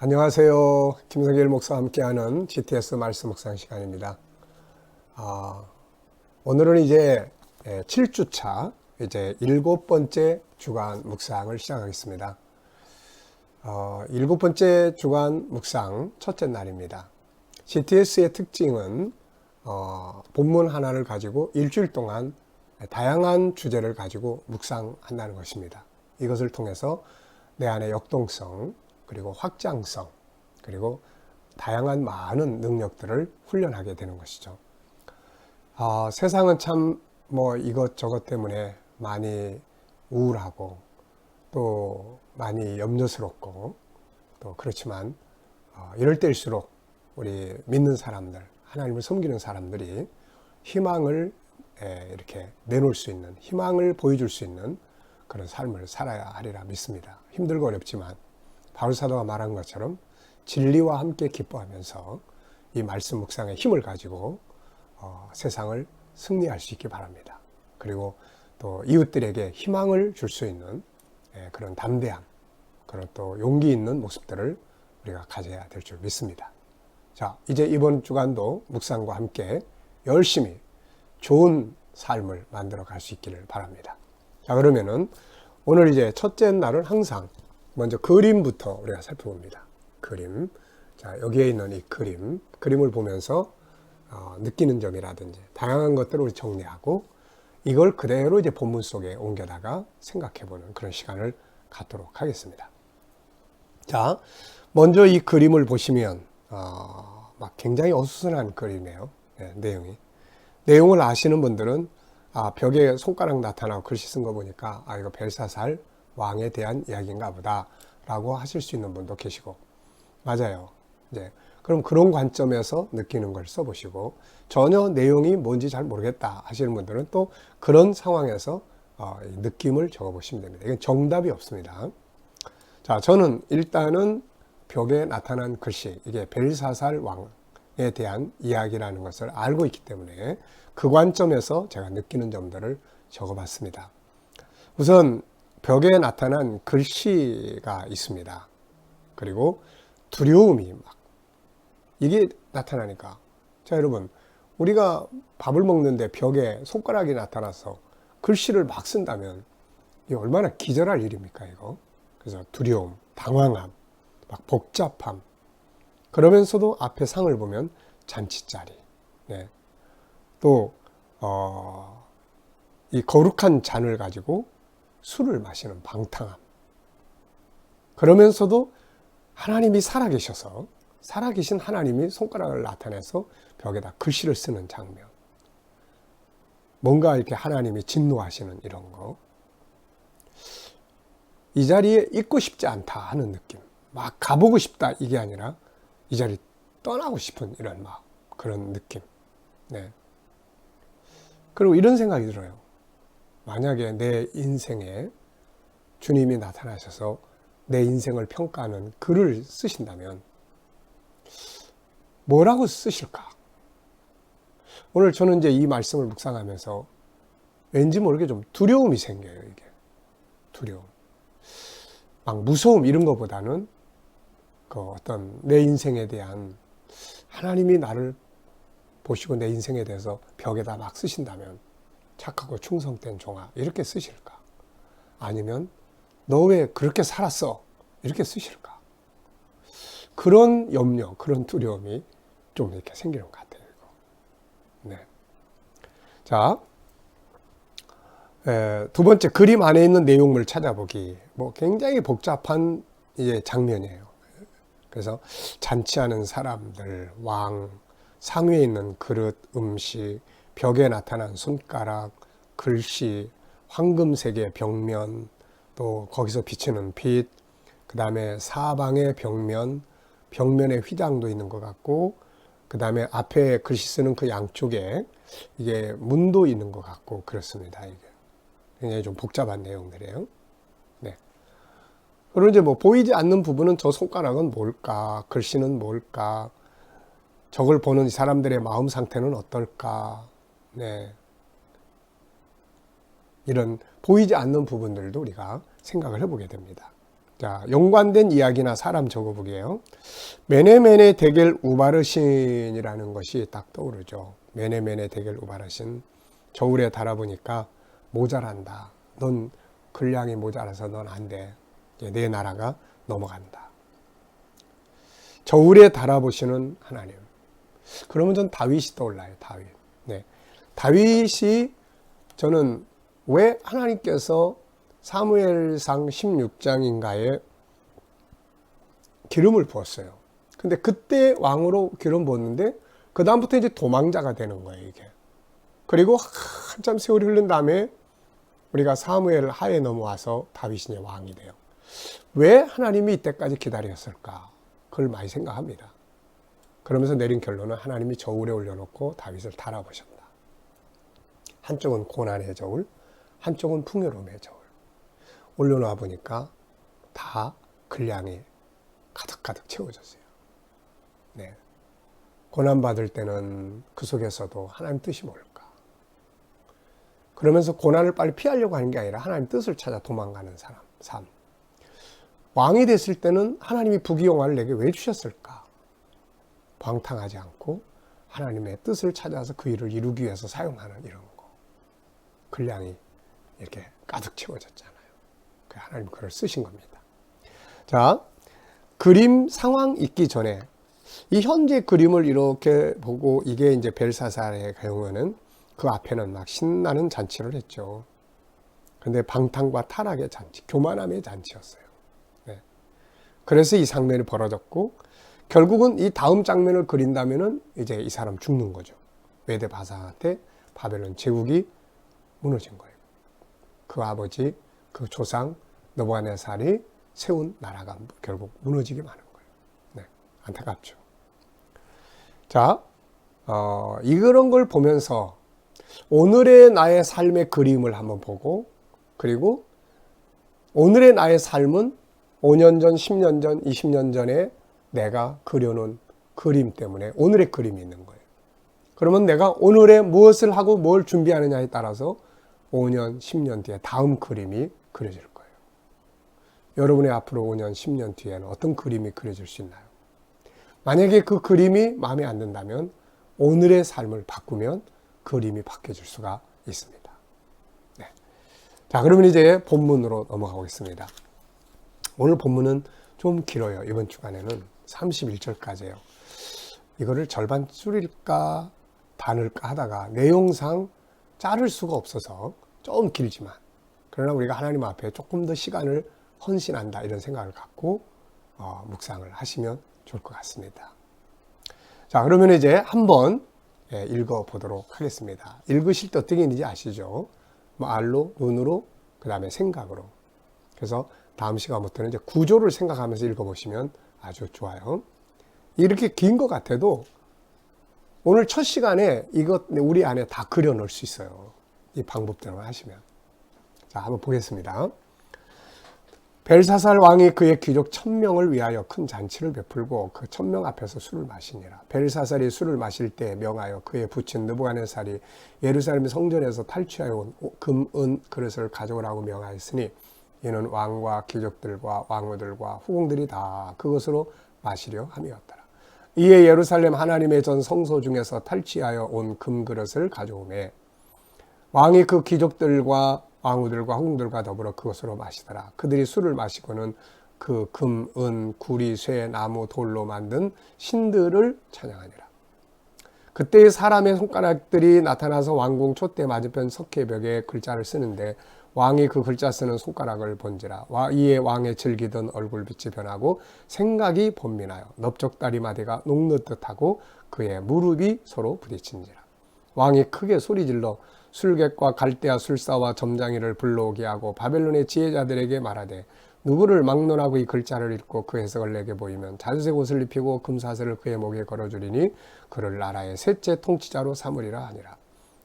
안녕하세요. 김성길 목사와 함께하는 GTS 말씀 묵상 시간입니다. 오늘은 이제 7주차 이제 7번째 주간 묵상을 시작하겠습니다. 7번째 주간 묵상 첫째 날입니다. GTS의 특징은 본문 하나를 가지고 일주일 동안 다양한 주제를 가지고 묵상한다는 것입니다. 이것을 통해서 내 안의 역동성, 그리고 확장성, 그리고 다양한 많은 능력들을 훈련하게 되는 것이죠. 세상은 참 이것저것 때문에 많이 우울하고 또 많이 염려스럽고 또 그렇지만 이럴 때일수록 우리 믿는 사람들, 하나님을 섬기는 사람들이 희망을 이렇게 내놓을 수 있는, 희망을 보여줄 수 있는 그런 삶을 살아야 하리라 믿습니다. 힘들고 어렵지만 바울 사도가 말한 것처럼 진리와 함께 기뻐하면서 이 말씀 묵상의 힘을 가지고 세상을 승리할 수 있기 바랍니다. 그리고 또 이웃들에게 희망을 줄 수 있는 그런 담대함, 그런 또 용기 있는 모습들을 우리가 가져야 될 줄 믿습니다. 자, 이제 이번 주간도 묵상과 함께 열심히 좋은 삶을 만들어 갈 수 있기를 바랍니다. 자, 그러면은 오늘 이제 첫째 날은 항상 먼저 그림부터 우리가 살펴봅니다. 그림. 자, 여기에 있는 이 그림을 보면서 느끼는 점이라든지 다양한 것들을 우리 정리하고 이걸 그대로 이제 본문 속에 옮겨다가 생각해보는 그런 시간을 갖도록 하겠습니다. 자, 먼저 이 그림을 보시면 막 굉장히 어수선한 그림이에요. 내용을 아시는 분들은 벽에 손가락 나타나고 글씨 쓴 거 보니까 이거 벨사살 왕에 대한 이야기인가 보다 라고 하실 수 있는 분도 계시고, 맞아요. 그럼 그런 관점에서 느끼는 걸 써보시고, 전혀 내용이 뭔지 잘 모르겠다 하시는 분들은 또 그런 상황에서 느낌을 적어보시면 됩니다. 이건 정답이 없습니다. 자, 저는 일단은 벽에 나타난 글씨, 이게 벨사살 왕에 대한 이야기라는 것을 알고 있기 때문에 그 관점에서 제가 느끼는 점들을 적어봤습니다. 우선 벽에 나타난 글씨가 있습니다. 그리고 두려움이 이게 나타나니까, 자, 여러분, 우리가 밥을 먹는데 벽에 손가락이 나타나서 글씨를 막 쓴다면 이게 얼마나 기절할 일입니까, 이거? 그래서 두려움, 당황함, 막 복잡함, 그러면서도 앞에 상을 보면 잔치자리, 또 이 거룩한 잔을 가지고 술을 마시는 방탕함, 그러면서도 하나님이 살아계셔서 살아계신 하나님이 손가락을 나타내서 벽에다 글씨를 쓰는 장면, 뭔가 이렇게 하나님이 진노하시는 이런 거, 이 자리에 있고 싶지 않다 하는 느낌, 막 가보고 싶다 이게 아니라 이 자리 떠나고 싶은 이런 그런 느낌. 그리고 이런 생각이 들어요. 만약에 내 인생에 주님이 나타나셔서 내 인생을 평가하는 글을 쓰신다면 뭐라고 쓰실까? 오늘 저는 이제 이 말씀을 묵상하면서 왠지 모르게 좀 두려움이 생겨요. 이게 두려움, 막 무서움 이런 것보다는 그 어떤 내 인생에 대한, 하나님이 나를 보시고 내 인생에 대해서 벽에다 막 쓰신다면 착하고 충성된 종아 이렇게 쓰실까? 아니면 너 왜 그렇게 살았어? 이렇게 쓰실까? 그런 염려, 그런 두려움이 좀 이렇게 생기는 것 같아요. 자, 두 번째, 그림 안에 있는 내용물 찾아보기. 굉장히 복잡한 이제 장면이에요. 그래서 잔치하는 사람들, 왕, 상 위에 있는 그릇, 음식, 벽에 나타난 손가락, 글씨, 황금색의 벽면, 또 거기서 비치는 빛, 그 다음에 사방의 벽면, 벽면에 휘장도 있는 것 같고, 그 다음에 앞에 글씨 쓰는 그 양쪽에 이게 문도 있는 것 같고 그렇습니다. 이게 굉장히 좀 복잡한 내용들이에요. 그리고 이제 보이지 않는 부분은 저 손가락은 뭘까? 글씨는 뭘까? 저걸 보는 사람들의 마음 상태는 어떨까? 이런 보이지 않는 부분들도 우리가 생각을 해보게 됩니다. 자, 연관된 이야기나 사람 적어보게요. 메네메네 데겔 우바르신이라는 것이 딱 떠오르죠. 메네메네 데겔 우바르신. 저울에 달아보니까 모자란다. 넌 근량이 모자라서 넌 안 돼. 내 나라가 넘어간다. 저울에 달아보시는 하나님. 그러면 전 다윗이 떠올라요. 다윗. 네. 다윗이 저는 왜 하나님께서 사무엘상 16장인가에 기름을 부었어요. 근데 그때 왕으로 기름 부었는데 그 다음부터 이제 도망자가 되는 거예요, 이게. 그리고 한참 세월이 흐른 다음에 우리가 사무엘 하에 넘어와서 다윗이 왕이 돼요. 왜 하나님이 이때까지 기다렸을까? 그걸 많이 생각합니다. 그러면서 내린 결론은 하나님이 저울에 올려놓고 다윗을 달아보셨다. 한쪽은 고난의 저울, 한쪽은 풍요로움의 저울. 올려놓아 보니까 다 근량이 가득가득 채워졌어요. 네. 고난받을 때는 그 속에서도 하나님 뜻이 뭘까? 그러면서 고난을 빨리 피하려고 하는 게 아니라 하나님 뜻을 찾아 도망가는 삶. 왕이 됐을 때는 하나님이 부귀영화를 내게 왜 주셨을까? 방탕하지 않고 하나님의 뜻을 찾아서 그 일을 이루기 위해서 사용하는 이런 거. 근량이 이렇게 가득 채워졌잖아요. 하나님 그걸 쓰신 겁니다. 자, 그림 상황 있기 전에 이 현재 그림을 이렇게 보고 이게 이제 벨사살의 경우에는 그 앞에는 막 신나는 잔치를 했죠. 근데 방탕과 타락의 잔치, 교만함의 잔치였어요. 네. 그래서 이 장면이 벌어졌고 결국은 이 다음 장면을 그린다면은 이제 이 사람 죽는 거죠. 메데 바사한테 바벨론 제국이 무너진 거예요. 그 아버지, 그 조상 느부갓네살이 세운 나라가 결국 무너지게 마는 거예요. 네, 안타깝죠. 자, 이런 걸 보면서 오늘의 나의 삶의 그림을 한번 보고, 그리고 오늘의 나의 삶은 5년 전, 10년 전, 20년 전에 내가 그려놓은 그림 때문에 오늘의 그림이 있는 거예요. 그러면 내가 오늘에 무엇을 하고 뭘 준비하느냐에 따라서 5년, 10년 뒤에 다음 그림이 그려질 거예요. 여러분의 앞으로 5년, 10년 뒤에는 어떤 그림이 그려질 수 있나요? 만약에 그 그림이 마음에 안 든다면 오늘의 삶을 바꾸면 그림이 바뀌어질 수가 있습니다. 네. 자, 그러면 이제 본문으로 넘어가겠습니다. 오늘 본문은 좀 길어요. 이번 주간에는 31절까지예요. 이거를 절반 줄일까 단을까 하다가 내용상 자를 수가 없어서 좀 길지만, 그러나 우리가 하나님 앞에 조금 더 시간을 헌신한다 이런 생각을 갖고 묵상을 하시면 좋을 것 같습니다. 자, 그러면 이제 한번 읽어보도록 하겠습니다. 읽으실 때 어떻게 읽는지 아시죠? 말로, 눈으로, 그 다음에 생각으로. 그래서 다음 시간부터는 이제 구조를 생각하면서 읽어보시면 아주 좋아요. 이렇게 긴 것 같아도 오늘 첫 시간에 이것 우리 안에 다 그려 놓을 수 있어요. 이 방법대로 하시면. 자, 한번 보겠습니다. 벨사살 왕이 그의 귀족 1000명을 위하여 큰 잔치를 베풀고 그 1000명 앞에서 술을 마시니라. 벨사살이 술을 마실 때 명하여 그의 부친 느부갓네살이 예루살렘 성전에서 탈취하여 온 금, 은 그릇을 가져오라고 명하였으니 이는 왕과 귀족들과 왕후들과 후궁들이 다 그것으로 마시려 함이었더라. 이에 예루살렘 하나님의 전 성소 중에서 탈취하여 온 금그릇을 가져오매 왕이 그 귀족들과 왕후들과 후궁들과 더불어 그것으로 마시더라. 그들이 술을 마시고는 그 금, 은, 구리, 쇠, 나무, 돌로 만든 신들을 찬양하니라. 그때의 사람의 손가락들이 나타나서 왕궁 촛대 맞은편 석회벽에 글자를 쓰는데 왕이 그 글자 쓰는 손가락을 본지라. 이에 왕의 즐기던 얼굴빛이 변하고 생각이 번민하여 넓적다리 마디가 녹는듯하고 그의 무릎이 서로 부딪힌지라. 왕이 크게 소리질러 술객과 갈대아 술사와 점장이를 불러오게 하고 바벨론의 지혜자들에게 말하되 누구를 막론하고 이 글자를 읽고 그 해석을 내게 보이면 잔색 옷을 입히고 금사슬을 그의 목에 걸어주리니 그를 나라의 셋째 통치자로 삼으리라 하니라.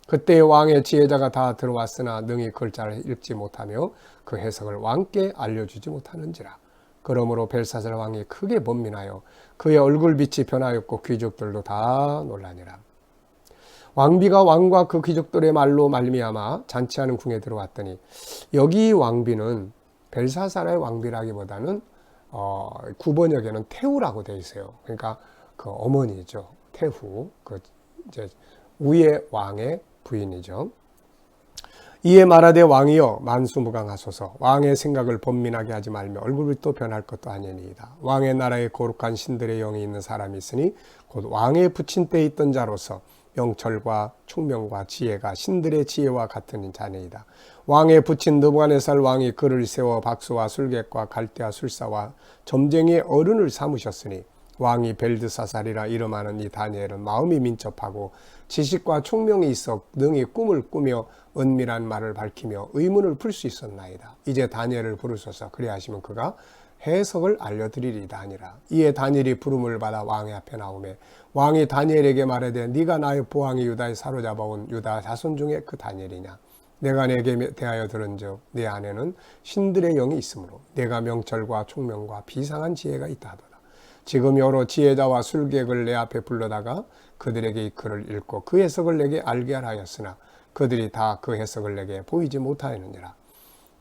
그때 왕의 지혜자가 다 들어왔으나 능히 글자를 읽지 못하며 그 해석을 왕께 알려주지 못하는지라. 그러므로 벨사살 왕이 크게 번민하여 그의 얼굴빛이 변하였고 귀족들도 다 놀라니라. 왕비가 왕과 그 귀족들의 말로 말미암아 잔치하는 궁에 들어왔더니 여기 왕비는 벨사살의 왕비라기보다는 구번역에는 태후라고 되어 있어요. 그러니까 그 어머니죠. 태후, 그 이제 위의 왕의 부인이죠. 이에 말하되 왕이여 만수무강하소서. 왕의 생각을 번민하게 하지 말며 얼굴이 또 변할 것도 아니니이다. 왕의 나라에 거룩한 신들의 영이 있는 사람이 있으니 곧 왕의 붙인 때에 있던 자로서 명철과 총명과 지혜가 신들의 지혜와 같은 자니이다. 왕의 붙인 느부갓네살 왕이 그를 세워 박수와 술객과 갈대와 술사와 점쟁이의 어른을 삼으셨으니 왕이 벨드사살이라 이름하는 이 다니엘은 마음이 민첩하고 지식과 총명이 있어 능히 꿈을 꾸며 은밀한 말을 밝히며 의문을 풀 수 있었나이다. 이제 다니엘을 부르소서. 그리하시면 그가 해석을 알려드리리다 하니라. 이에 다니엘이 부름을 받아 왕의 앞에 나오매 왕이 다니엘에게 말하되 네가 나의 보왕이 유다에 사로잡아온 유다 자손 중에 그 다니엘이냐. 내가 내게 대하여 들은즉 내 안에는 신들의 영이 있으므로 내가 명철과 총명과 비상한 지혜가 있다 하더라. 지금 여러 지혜자와 술객을 내 앞에 불러다가 그들에게 이 글을 읽고 그 해석을 내게 알게 하였으나 그들이 다 그 해석을 내게 보이지 못하였느니라.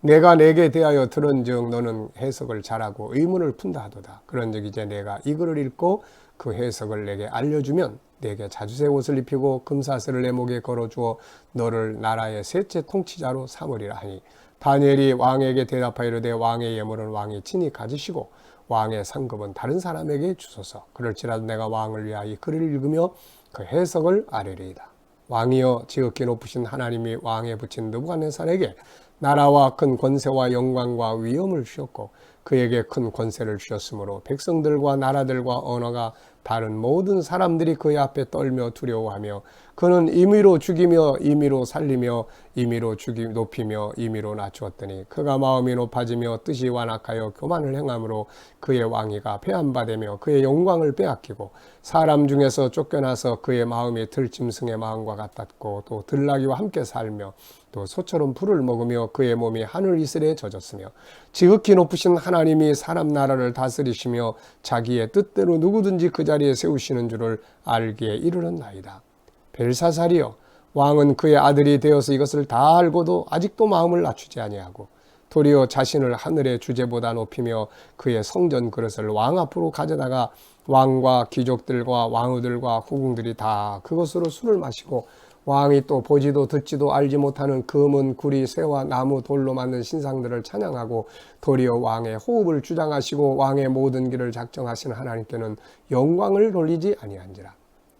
내가 내게 대하여 들은즉 너는 해석을 잘하고 의문을 푼다 하도다. 그런즉 이제 내가 이 글을 읽고 그 해석을 내게 알려주면 내게 자주새 옷을 입히고 금사슬을 내 목에 걸어주어 너를 나라의 셋째 통치자로 삼으리라 하니 다니엘이 왕에게 대답하여 이르되 왕의 예물은 왕이 친히 가지시고 왕의 상급은 다른 사람에게 주소서. 그럴지라도 내가 왕을 위하여 이 글을 읽으며 그 해석을 아뢰리이다. 왕이여 지극히 높으신 하나님이 왕에 붙인 느부갓네살에게 나라와 큰 권세와 영광과 위엄을 주셨고 그에게 큰 권세를 주셨으므로 백성들과 나라들과 언어가 다른 모든 사람들이 그의 앞에 떨며 두려워하며 그는 임의로 죽이며 임의로 살리며 임의로 높이며 임의로 낮추었더니 그가 마음이 높아지며 뜻이 완악하여 교만을 행함으로 그의 왕위가 배한바되며 그의 영광을 빼앗기고 사람 중에서 쫓겨나서 그의 마음이 들짐승의 마음과 같았고 또 들나귀와 함께 살며 또 소처럼 풀을 먹으며 그의 몸이 하늘 이슬에 젖었으며 지극히 높으신 하나님이 사람 나라를 다스리시며 자기의 뜻대로 누구든지 그 자리에 세우시는 줄을 알기에 이르렀나이다. 벨사살이여 왕은 그의 아들이 되어서 이것을 다 알고도 아직도 마음을 낮추지 아니하고 도리어 자신을 하늘의 주제보다 높이며 그의 성전 그릇을 왕 앞으로 가져다가 왕과 귀족들과 왕후들과 후궁들이 다 그것으로 술을 마시고 왕이 또 보지도 듣지도 알지 못하는 금은 구리 새와 나무 돌로 만든 신상들을 찬양하고 도리어 왕의 호흡을 주장하시고 왕의 모든 길을 작정하신 하나님께는 영광을 돌리지 아니한지라.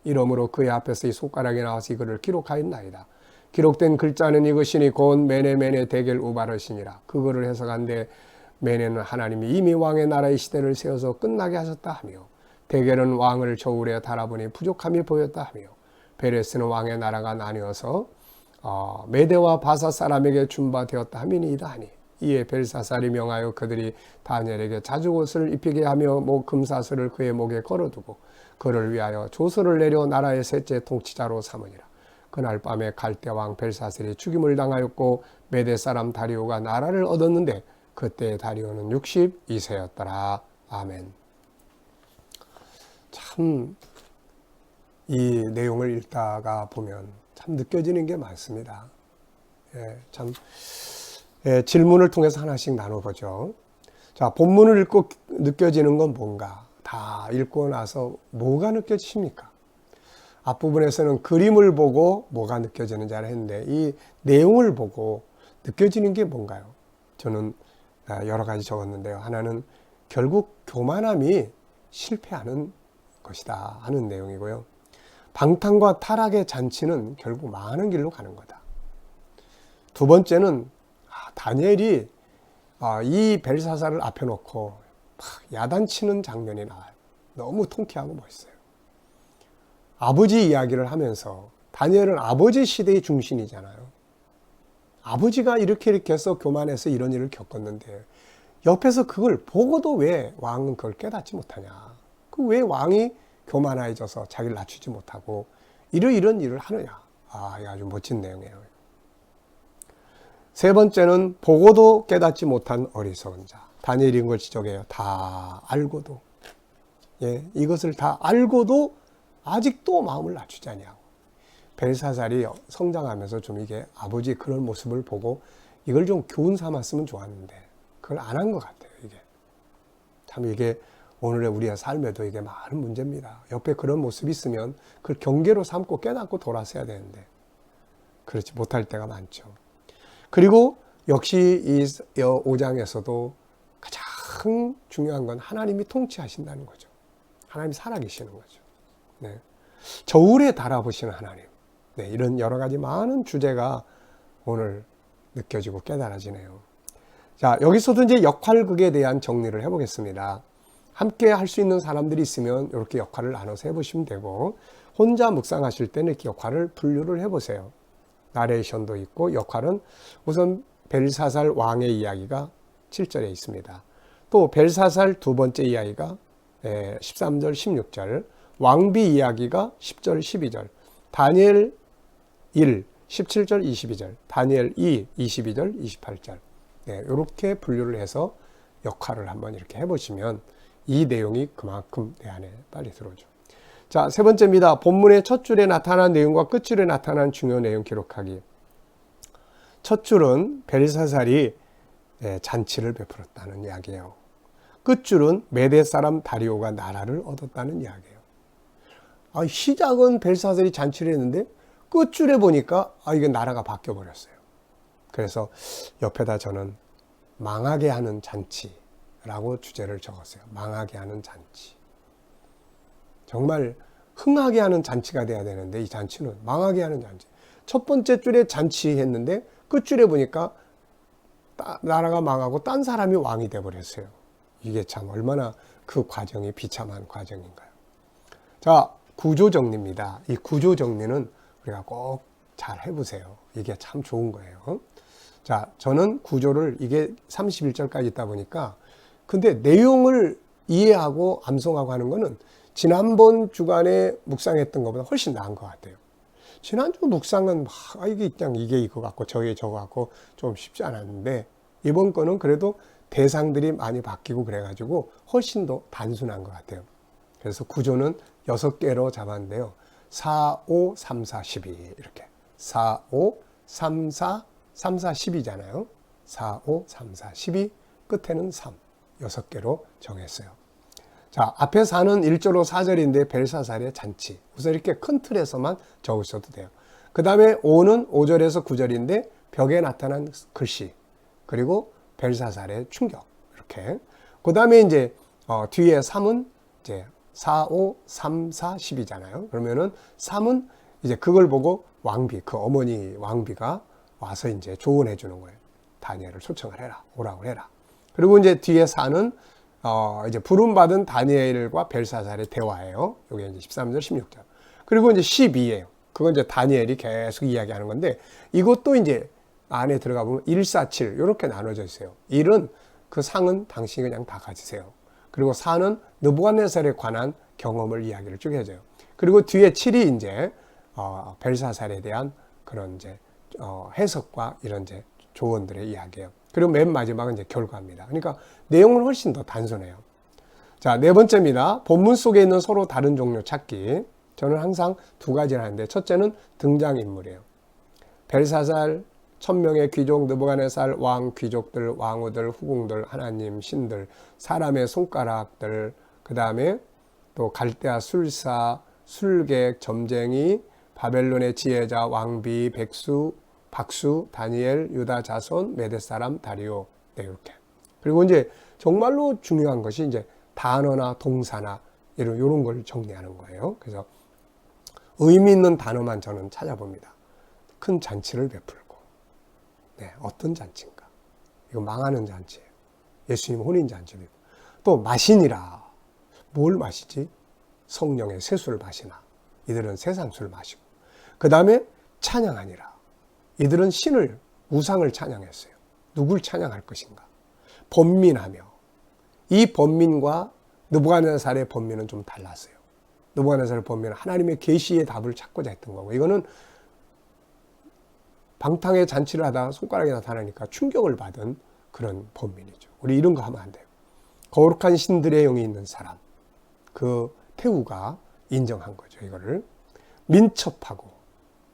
이러므로 그의 앞에서 이 손가락이 나와서 이거를 기록하였나이다. 기록된 글자는 이것이니 곧 메네메네 데겔 우바르시니라. 그거를 해석한데 메네는 하나님이 이미 왕의 나라의 시대를 세워서 끝나게 하셨다 하며 데겔은 왕을 저울에 달아보니 부족함이 보였다 하며 베레스는 왕의 나라가 나뉘어서 메대와 바사 사람에게 준바되었다 함이니이다 하니 이에 벨사살이 명하여 그들이 다니엘에게 자주옷을 입히게 하며 금사슬을 그의 목에 걸어두고 그를 위하여 조서를 내려 나라의 셋째 통치자로 삼으니라. 그날 밤에 갈대왕 벨사살이 죽임을 당하였고 메대 사람 다리오가 나라를 얻었는데 그때 다리오는 62세였더라. 아멘. 참 이 내용을 읽다가 보면 참 느껴지는 게 많습니다. 질문을 통해서 하나씩 나눠보죠. 자, 본문을 읽고 느껴지는 건 뭔가? 다 읽고 나서 뭐가 느껴지십니까? 앞부분에서는 그림을 보고 뭐가 느껴지는지 했는데 이 내용을 보고 느껴지는 게 뭔가요? 저는 여러 가지 적었는데요. 하나는 결국 교만함이 실패하는 것이다 하는 내용이고요. 방탕과 타락의 잔치는 결국 망하는 길로 가는 거다. 두 번째는 다니엘이 이 벨사살을 앞에 놓고 야단치는 장면이 나와요. 너무 통쾌하고 멋있어요. 아버지 이야기를 하면서 다니엘은 아버지 시대의 중심이잖아요. 아버지가 이렇게 해서 교만해서 이런 일을 겪었는데 옆에서 그걸 보고도 왜 왕은 그걸 깨닫지 못하냐. 왜 왕이 교만해져서 자기를 낮추지 못하고 이런 일을 하느냐. 아주 멋진 내용이에요. 세 번째는 보고도 깨닫지 못한 어리석은 자. 다니엘이 이걸 지적해요. 다 알고도. 이것을 다 알고도 아직도 마음을 낮추지 아니하고. 벨사살이 성장하면서 좀 이게 아버지 그런 모습을 보고 이걸 좀 교훈 삼았으면 좋았는데 그걸 안 한 것 같아요. 이게 참 이게 오늘의 우리의 삶에도 이게 많은 문제입니다. 옆에 그런 모습이 있으면 그걸 경계로 삼고 깨닫고 돌아서야 되는데 그렇지 못할 때가 많죠. 그리고 역시 이 5장에서도 가장 중요한 건 하나님이 통치하신다는 거죠. 하나님이 살아계시는 거죠. 네. 저울에 달아보시는 하나님. 네, 이런 여러 가지 많은 주제가 오늘 느껴지고 깨달아지네요. 자, 여기서도 이제 역할극에 대한 정리를 해보겠습니다. 함께 할 수 있는 사람들이 있으면 이렇게 역할을 나눠서 해보시면 되고, 혼자 묵상하실 때는 이렇게 역할을 분류를 해보세요. 나레이션도 있고, 역할은 우선 벨사살 왕의 이야기가 7절에 있습니다. 또 벨사살 두 번째 이야기가 13절, 16절, 왕비 이야기가 10절, 12절, 다니엘 1, 17절, 22절, 다니엘 2, 22절, 28절. 네, 이렇게 분류를 해서 역할을 한번 이렇게 해보시면 이 내용이 그만큼 내 안에 빨리 들어오죠. 자, 세 번째입니다. 본문의 첫 줄에 나타난 내용과 끝 줄에 나타난 중요 내용 기록하기. 첫 줄은 벨사살이 잔치를 베풀었다는 이야기예요. 끝줄은 메대 사람 다리오가 나라를 얻었다는 이야기예요. 시작은 벨사살이 잔치를 했는데 끝줄에 보니까 이게 나라가 바뀌어 버렸어요. 그래서 옆에다 저는 망하게 하는 잔치라고 주제를 적었어요. 망하게 하는 잔치. 정말 흥하게 하는 잔치가 돼야 되는데 이 잔치는 망하게 하는 잔치. 첫 번째 줄에 잔치했는데 끝줄에 보니까 나라가 망하고 딴 사람이 왕이 돼버렸어요. 이게 참 얼마나 그 과정이 비참한 과정인가요. 자, 구조 정리입니다. 이 구조 정리는 우리가 꼭 잘 해보세요. 이게 참 좋은 거예요. 자, 저는 구조를 이게 31절까지 있다 보니까 근데 내용을 이해하고 암송하고 하는 거는 지난번 주간에 묵상했던 것보다 훨씬 나은 것 같아요. 지난주 묵상은 이게 그냥 이게 이거 같고 저게 저거 같고 좀 쉽지 않았는데 이번 거는 그래도 대상들이 많이 바뀌고 그래가지고 훨씬 더 단순한 것 같아요. 그래서 구조는 6개로 잡았는데요. 4, 5, 3, 4, 12 이렇게 4, 5, 3, 4, 3, 4, 12잖아요. 4, 5, 3, 4, 12 끝에는 3 6개로 정했어요. 자, 앞에 4는 1절로 4절인데 벨사살의 잔치. 우선 이렇게 큰 틀에서만 적으셔도 돼요. 그 다음에 5는 5절에서 9절인데 벽에 나타난 글씨. 그리고 벨사살의 충격. 이렇게. 그 다음에 이제 뒤에 3은 이제 4, 5, 3, 4, 10이잖아요. 그러면은 3은 이제 그걸 보고 왕비, 그 어머니 왕비가 와서 이제 조언해 주는 거예요. 다니엘을 초청을 해라. 오라고 해라. 그리고 이제 뒤에 4는 이제 부름받은 다니엘과 벨사살의 대화예요. 이게 이제 13절, 16절. 그리고 이제 12예요. 그건 이제 다니엘이 계속 이야기하는 건데 이것도 이제 안에 들어가 보면 1, 4, 7 이렇게 나눠져 있어요. 1은 그 상은 당신이 그냥 다 가지세요. 그리고 4는 느부갓네살에 관한 경험을 이야기를 쭉 해줘요. 그리고 뒤에 7이 이제 벨사살에 대한 그런 이제 해석과 이런 이제 조언들의 이야기예요. 그리고 맨 마지막은 이제 결과입니다. 그러니까 내용은 훨씬 더 단순해요. 자, 네 번째입니다. 본문 속에 있는 서로 다른 종류 찾기. 저는 항상 두 가지를 하는데 첫째는 등장인물이에요. 벨사살, 1000명의 귀족, 느부갓네살, 왕, 귀족들, 왕후들, 후궁들, 하나님, 신들, 사람의 손가락들, 그 다음에 또 갈대아 술사, 술객, 점쟁이, 바벨론의 지혜자, 왕비, 백수, 박수, 다니엘, 유다 자손, 메대 사람, 다리오. 네, 이렇게. 그리고 이제 정말로 중요한 것이 이제 단어나 동사나 이런 걸 정리하는 거예요. 그래서 의미 있는 단어만 저는 찾아봅니다. 큰 잔치를 베풀고. 네, 어떤 잔치인가? 이거 망하는 잔치예요. 예수님 혼인 잔치도 있고. 또 마시니라. 뭘 마시지? 성령의 새 술을 마시나. 이들은 세상 술 마시고. 그 다음에 찬양하니라. 이들은 신을, 우상을 찬양했어요. 누굴 찬양할 것인가? 번민하며. 이 번민과 느부갓네살의 번민은 좀 달랐어요. 느부갓네살의 번민은 하나님의 계시의 답을 찾고자 했던 거고, 이거는 방탕의 잔치를 하다가 손가락이 나타나니까 충격을 받은 그런 번민이죠. 우리 이런 거 하면 안 돼요. 거룩한 신들의 영이 있는 사람, 그 태우가 인정한 거죠. 이거를 민첩하고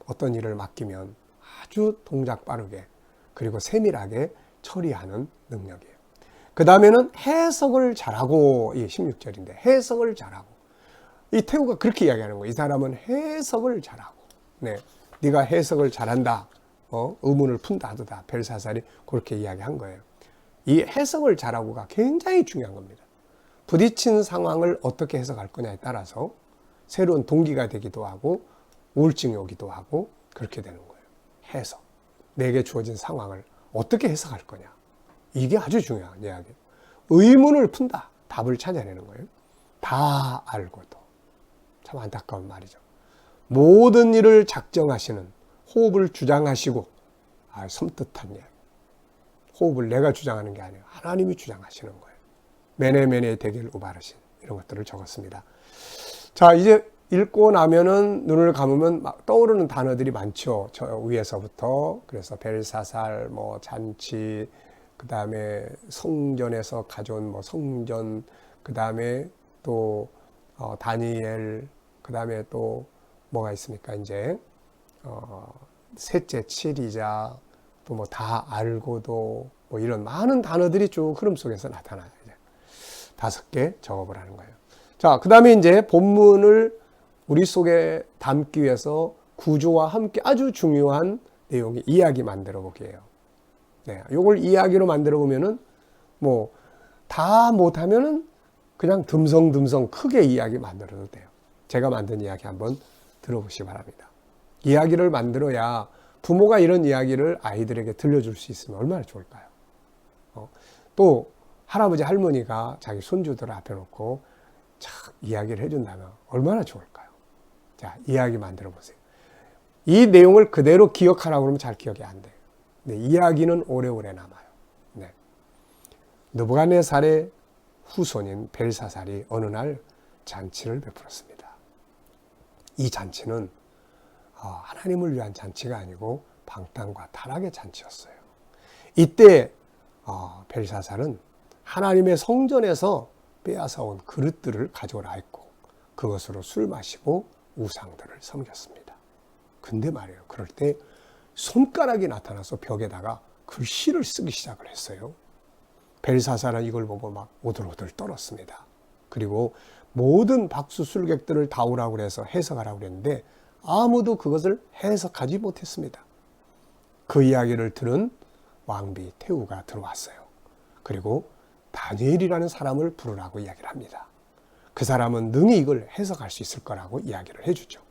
어떤 일을 맡기면 아주 동작 빠르게 그리고 세밀하게 처리하는 능력이에요. 그 다음에는 해석을 잘하고, 이 16절인데 해석을 잘하고. 이 태우가 그렇게 이야기하는 거예요. 이 사람은 해석을 잘하고. 네, 네가 해석을 잘한다. 의문을 푼다 하도다. 벨사살이 그렇게 이야기한 거예요. 이 해석을 잘하고가 굉장히 중요한 겁니다. 부딪힌 상황을 어떻게 해석할 거냐에 따라서 새로운 동기가 되기도 하고 우울증이 오기도 하고 그렇게 되는 거예요. 해석. 내게 주어진 상황을 어떻게 해석할 거냐. 이게 아주 중요한 이야기예요. 의문을 푼다. 답을 찾아내는 거예요. 다 알고도. 참 안타까운 말이죠. 모든 일을 작정하시는, 호흡을 주장하시고, 섬뜩한 이야기. 호흡을 내가 주장하는 게 아니에요. 하나님이 주장하시는 거예요. 메네메네 대결 우바르신, 이런 것들을 적었습니다. 자, 이제 읽고 나면은 눈을 감으면 막 떠오르는 단어들이 많죠. 저 위에서부터. 그래서 벨사살, 뭐 잔치, 그 다음에 성전에서 가져온 뭐 성전, 그 다음에 또 다니엘, 그 다음에 또 뭐가 있습니까? 이제 셋째 칠이자, 또 뭐 다 알고도, 뭐 이런 많은 단어들이 쭉 흐름 속에서 나타나요. 이제 5개 적어보라는 거예요. 자, 그 다음에 이제 본문을 우리 속에 담기 위해서 구조와 함께 아주 중요한 내용이 이야기 만들어 보기예요. 네, 요걸 이야기로 만들어 보면은 뭐 다 못하면은 그냥 듬성듬성 크게 이야기 만들어도 돼요. 제가 만든 이야기 한번 들어보시기 바랍니다. 이야기를 만들어야 부모가 이런 이야기를 아이들에게 들려줄 수 있으면 얼마나 좋을까요? 또 할아버지 할머니가 자기 손주들 앞에 놓고 참 이야기를 해준다면 얼마나 좋을까요? 자, 이야기 만들어 보세요. 이 내용을 그대로 기억하라고 그러면 잘 기억이 안 돼요. 네, 이야기는 오래오래 남아요. 네. 느부갓네살의 후손인 벨사살이 어느 날 잔치를 베풀었습니다. 이 잔치는 하나님을 위한 잔치가 아니고 방탕과 타락의 잔치였어요. 이때 벨사살은 하나님의 성전에서 빼앗아온 그릇들을 가져오라 했고 그것으로 술 마시고 우상들을 섬겼습니다. 근데 말이에요. 그럴 때 손가락이 나타나서 벽에다가 글씨를 쓰기 시작을 했어요. 벨사살은 이걸 보고 막 오들오들 떨었습니다. 그리고 모든 박수술객들을 다 오라고 그래서 해석하라고 그랬는데 아무도 그것을 해석하지 못했습니다. 그 이야기를 들은 왕비 태우가 들어왔어요. 그리고 다니엘이라는 사람을 부르라고 이야기를 합니다. 그 사람은 능히 이걸 해석할 수 있을 거라고 이야기를 해주죠.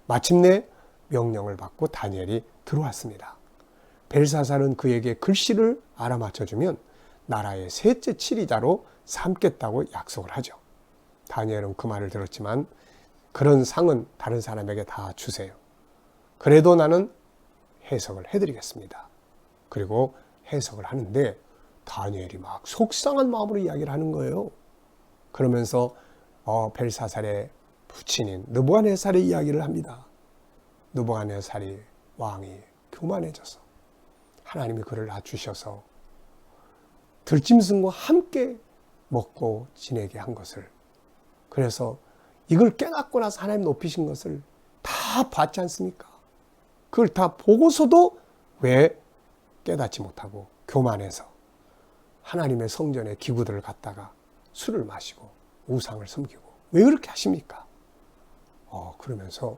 마침내 명령을 받고 다니엘이 들어왔습니다. 벨사살은 그에게 글씨를 알아맞혀주면 나라의 셋째 치리자로 삼겠다고 약속을 하죠. 다니엘은 그 말을 들었지만 그런 상은 다른 사람에게 다 주세요. 그래도 나는 해석을 해드리겠습니다. 그리고 해석을 하는데 다니엘이 막 속상한 마음으로 이야기를 하는 거예요. 그러면서 벨사살의 부친인 느부갓네살의 이야기를 합니다. 느부갓네살이 왕이 교만해져서 하나님이 그를 낮추셔서 들짐승과 함께 먹고 지내게 한 것을, 그래서 이걸 깨닫고 나서 하나님 높이신 것을 다 봤지 않습니까? 그걸 다 보고서도 왜 깨닫지 못하고 교만해서 하나님의 성전에 기구들을 갖다가 술을 마시고 우상을 섬기고 왜 그렇게 하십니까? 그러면서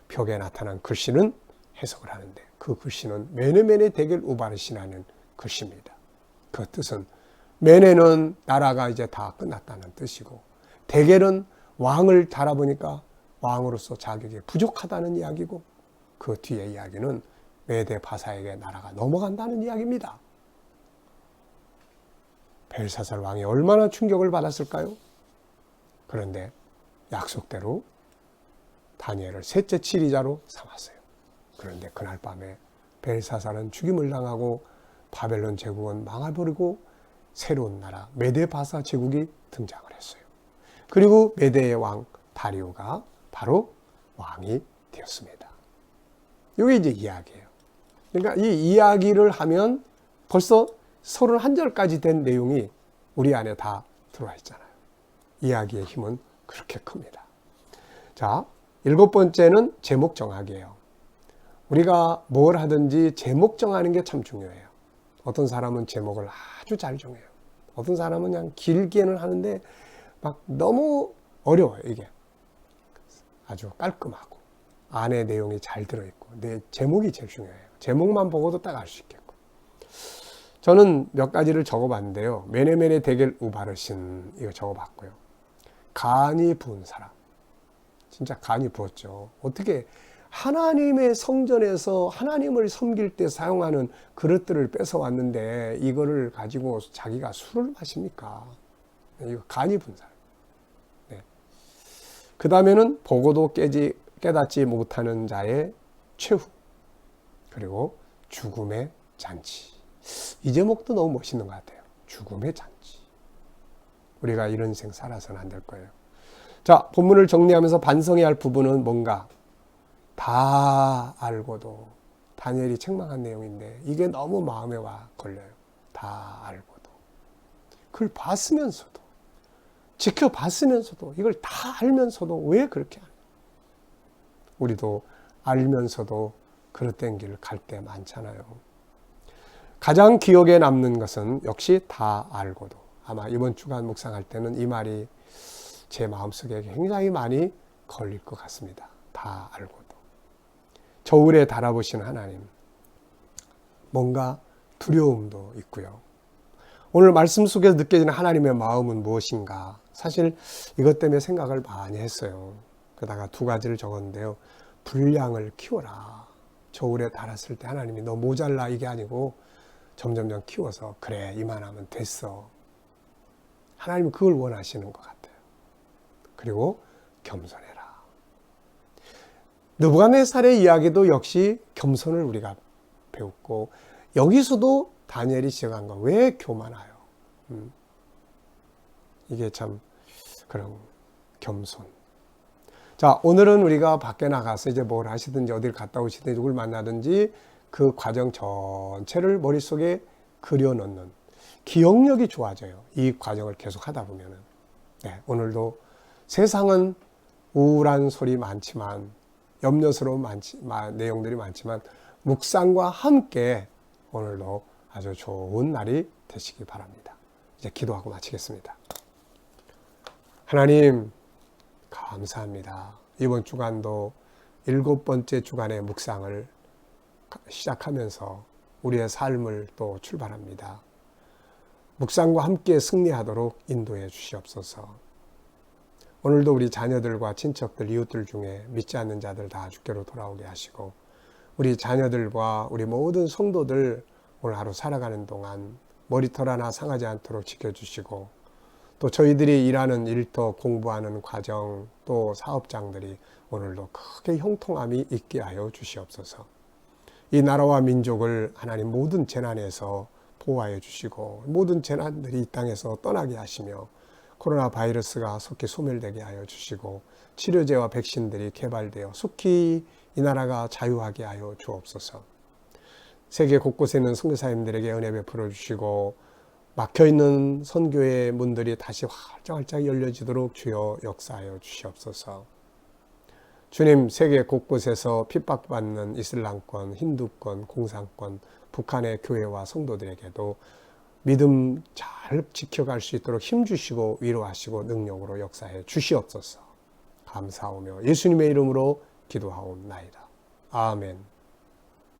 벽에 나타난 글씨는 해석을 하는데 그 글씨는 메네메네 대겔 우바르시라는 글씨입니다. 그 뜻은 메네는 나라가 이제 다 끝났다는 뜻이고 대겔은 왕을 달아보니까 왕으로서 자격이 부족하다는 이야기고 그 뒤의 이야기는 메데 바사에게 나라가 넘어간다는 이야기입니다. 벨사살 왕이 얼마나 충격을 받았을까요? 그런데 약속대로 다니엘을 셋째 치리자로 삼았어요. 그런데 그날 밤에 벨사살은 죽임을 당하고 바벨론 제국은 망해버리고 새로운 나라 메데 바사 제국이 등장을 했어요. 그리고 메데의 왕 다리오가 바로 왕이 되었습니다. 이게 이제 이야기예요. 그러니까 이 이야기를 하면 벌써 31절까지 된 내용이 우리 안에 다 들어와 있잖아요. 이야기의 힘은 그렇게 큽니다. 자, 7번째는 제목 정하기예요. 우리가 뭘 하든지 제목 정하는 게 참 중요해요. 어떤 사람은 제목을 아주 잘 정해요. 어떤 사람은 그냥 길게는 하는데 막 너무 어려워요. 이게 아주 깔끔하고 안에 내용이 잘 들어있고 내 제목이 제일 중요해요. 제목만 보고도 딱 알 수 있겠고. 저는 몇 가지를 적어봤는데요. 메네메네 데겔 우바르신 이거 적어봤고요. 간이 부은 사람, 진짜 간이 부었죠. 어떻게 하나님의 성전에서 하나님을 섬길 때 사용하는 그릇들을 뺏어왔는데 이거를 가지고 자기가 술을 마십니까? 이거 간이 부은 사람. 네. 그 다음에는 보고도 깨닫지 못하는 자의 최후, 그리고 죽음의 잔치. 이 제목도 너무 멋있는 것 같아요. 죽음의 잔치. 우리가 이런 인생 살아서는 안 될 거예요. 자, 본문을 정리하면서 반성해야 할 부분은 뭔가? 다 알고도, 다니엘이 책망한 내용인데 이게 너무 마음에 와 걸려요. 다 알고도, 그걸 봤으면서도, 지켜봤으면서도, 이걸 다 알면서도 왜 그렇게 하냐. 우리도 알면서도 그릇된 길 갈 때 많잖아요. 가장 기억에 남는 것은 역시 다 알고도. 아마 이번 주간 묵상할 때는 이 말이 제 마음속에 굉장히 많이 걸릴 것 같습니다. 다 알고도. 저울에 달아보신 하나님. 뭔가 두려움도 있고요. 오늘 말씀 속에서 느껴지는 하나님의 마음은 무엇인가? 사실 이것 때문에 생각을 많이 했어요. 그러다가 두 가지를 적었는데요. 분량을 키워라. 저울에 달았을 때 하나님이 너 모자라 이게 아니고 점점점 키워서 그래 이만하면 됐어. 하나님은 그걸 원하시는 것 같아요. 그리고 겸손해라. 느부갓네살의 이야기도 역시 겸손을 우리가 배웠고 여기서도 다니엘이 지적한 거 왜 교만하여? 이게 참 그런 겸손. 자, 오늘은 우리가 밖에 나가서 이제 뭘 하시든지 어딜 갔다 오시든지 누굴 만나든지 그 과정 전체를 머릿속에 그려놓는 기억력이 좋아져요. 이 과정을 계속 하다 보면은. 네, 오늘도 세상은 우울한 소리 많지만 염려스러운 내용들이 많지만 묵상과 함께 오늘도 아주 좋은 날이 되시기 바랍니다. 이제 기도하고 마치겠습니다. 하나님 감사합니다. 이번 주간도 7번째 주간의 묵상을 시작하면서 우리의 삶을 또 출발합니다. 묵상과 함께 승리하도록 인도해 주시옵소서. 오늘도 우리 자녀들과 친척들, 이웃들 중에 믿지 않는 자들 다 주께로 돌아오게 하시고 우리 자녀들과 우리 모든 성도들 오늘 하루 살아가는 동안 머리털 하나 상하지 않도록 지켜주시고 또 저희들이 일하는 일터, 공부하는 과정, 또 사업장들이 오늘도 크게 형통함이 있게 하여 주시옵소서. 이 나라와 민족을 하나님 모든 재난에서 보호하여 주시고 모든 재난들이 이 땅에서 떠나게 하시며 코로나 바이러스가 속히 소멸되게 하여 주시고 치료제와 백신들이 개발되어 속히 이 나라가 자유하게 하여 주옵소서. 세계 곳곳에 있는 선교사님들에게 은혜 베풀어 주시고 막혀있는 선교의 문들이 다시 활짝 열려지도록 주여 역사하여 주시옵소서. 주님, 세계 곳곳에서 핍박받는 이슬람권, 힌두권, 공산권, 북한의 교회와 성도들에게도 믿음 잘 지켜갈 수 있도록 힘주시고 위로하시고 능력으로 역사해 주시옵소서. 감사하며 예수님의 이름으로 기도하옵나이다. 아멘.